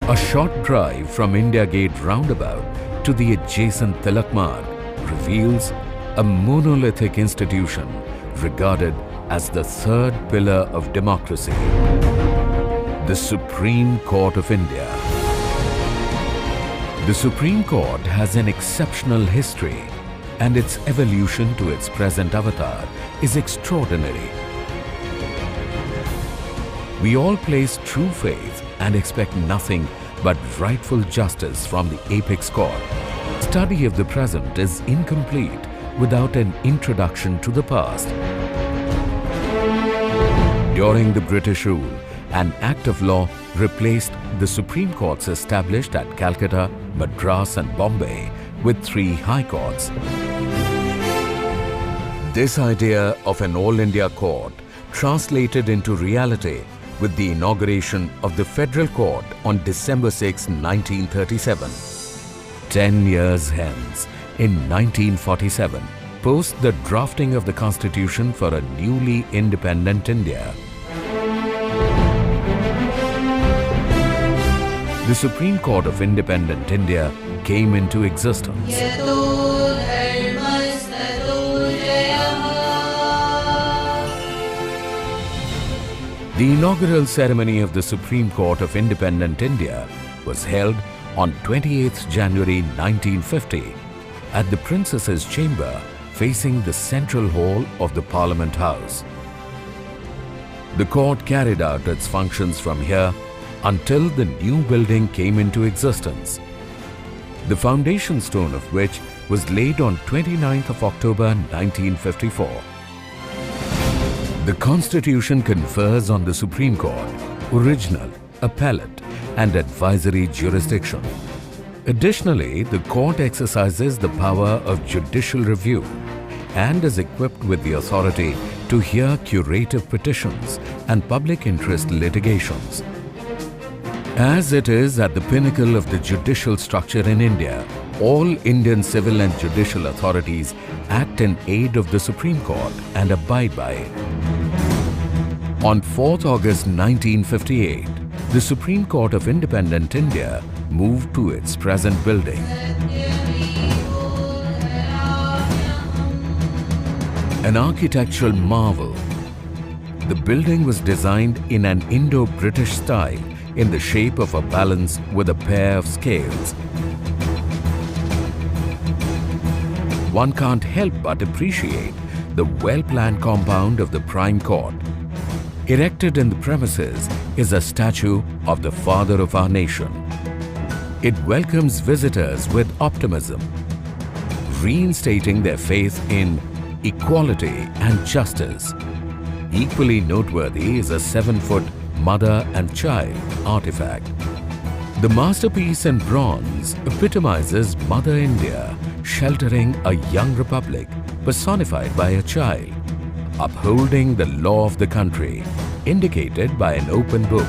A short drive from India Gate roundabout to the adjacent Tilak Marg reveals a monolithic institution regarded as the third pillar of democracy, the Supreme Court of India. The Supreme Court has an exceptional history, and its evolution to its present avatar is extraordinary. We all place true faith and expect nothing but rightful justice from the apex court. Study of the present is incomplete without an introduction to the past. During the British rule, an Act of Law replaced the Supreme Courts established at Calcutta, Madras and Bombay with 3 High Courts. This idea of an All India Court translated into reality with the inauguration of the Federal Court on December 6, 1937. 10 years hence, in 1947, post the drafting of the Constitution for a newly independent India, the Supreme Court of Independent India came into existence. The inaugural ceremony of the Supreme Court of Independent India was held on 28th January 1950 at the Princess's Chamber facing the Central Hall of the Parliament House. The court carried out its functions from here until the new building came into existence, the foundation stone of which was laid on 29th of October 1954. The Constitution confers on the Supreme Court original, appellate and advisory jurisdiction. Additionally, the court exercises the power of judicial review and is equipped with the authority to hear curative petitions and public interest litigations. As it is at the pinnacle of the judicial structure in India, all Indian civil and judicial authorities act in aid of the Supreme Court and abide by it. On 4th August 1958, the Supreme Court of Independent India moved to its present building. An architectural marvel, the building was designed in an Indo-British style in the shape of a balance with a pair of scales. One can't help but appreciate the well-planned compound of the Prime Court. Erected in the premises is a statue of the father of our nation. It welcomes visitors with optimism, reinstating their faith in equality and justice. Equally noteworthy is a 7-foot mother and child artifact. The masterpiece in bronze epitomizes Mother India sheltering a young republic personified by a child, upholding the law of the country, indicated by an open book.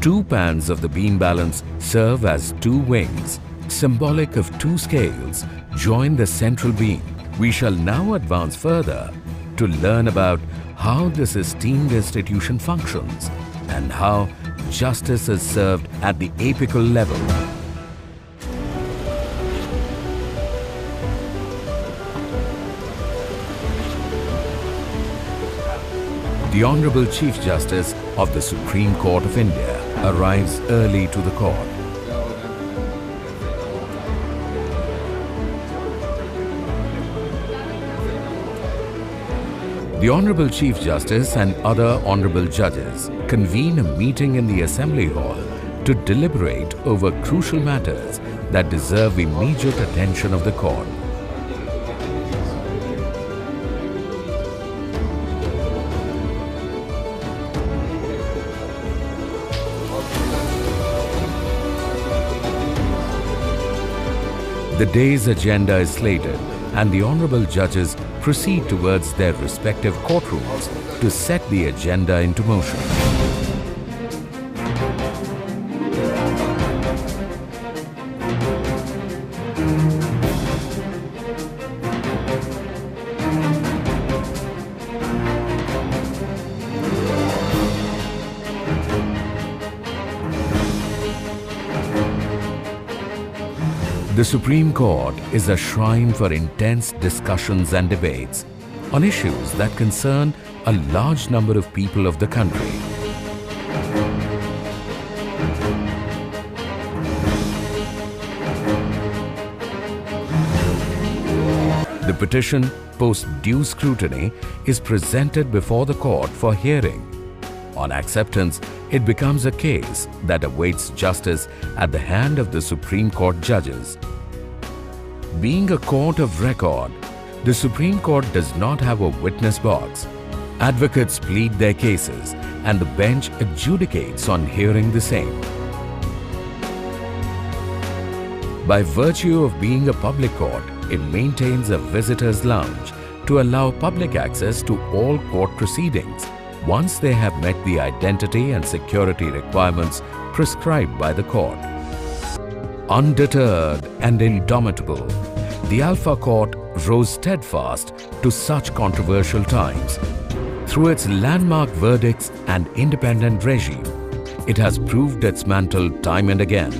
2 pans of the beam balance serve as 2 wings, symbolic of 2 scales, join the central beam. We shall now advance further to learn about how this esteemed institution functions and how justice is served at the apical level. The Honorable Chief Justice of the Supreme Court of India arrives early to the court. The Honorable Chief Justice and other Honorable Judges convene a meeting in the Assembly Hall to deliberate over crucial matters that deserve immediate attention of the court. The day's agenda is slated, and the Honorable Judges proceed towards their respective courtrooms to set the agenda into motion. The Supreme Court is a shrine for intense discussions and debates on issues that concern a large number of people of the country. The petition, post due scrutiny, is presented before the court for hearing. On acceptance, it becomes a case that awaits justice at the hand of the Supreme Court judges. Being a court of record, the Supreme Court does not have a witness box. Advocates plead their cases and the bench adjudicates on hearing the same. By virtue of being a public court, it maintains a visitor's lounge to allow public access to all court proceedings once they have met the identity and security requirements prescribed by the court. Undeterred and indomitable, the Alpha Court rose steadfast to such controversial times. Through its landmark verdicts and independent regime, it has proved its mantle time and again,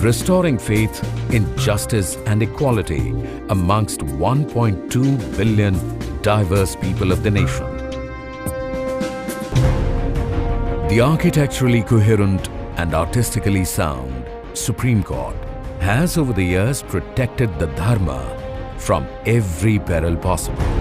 restoring faith in justice and equality amongst 1.2 billion diverse people of the nation. The architecturally coherent and artistically sound Supreme Court has over the years protected the Dharma from every peril possible.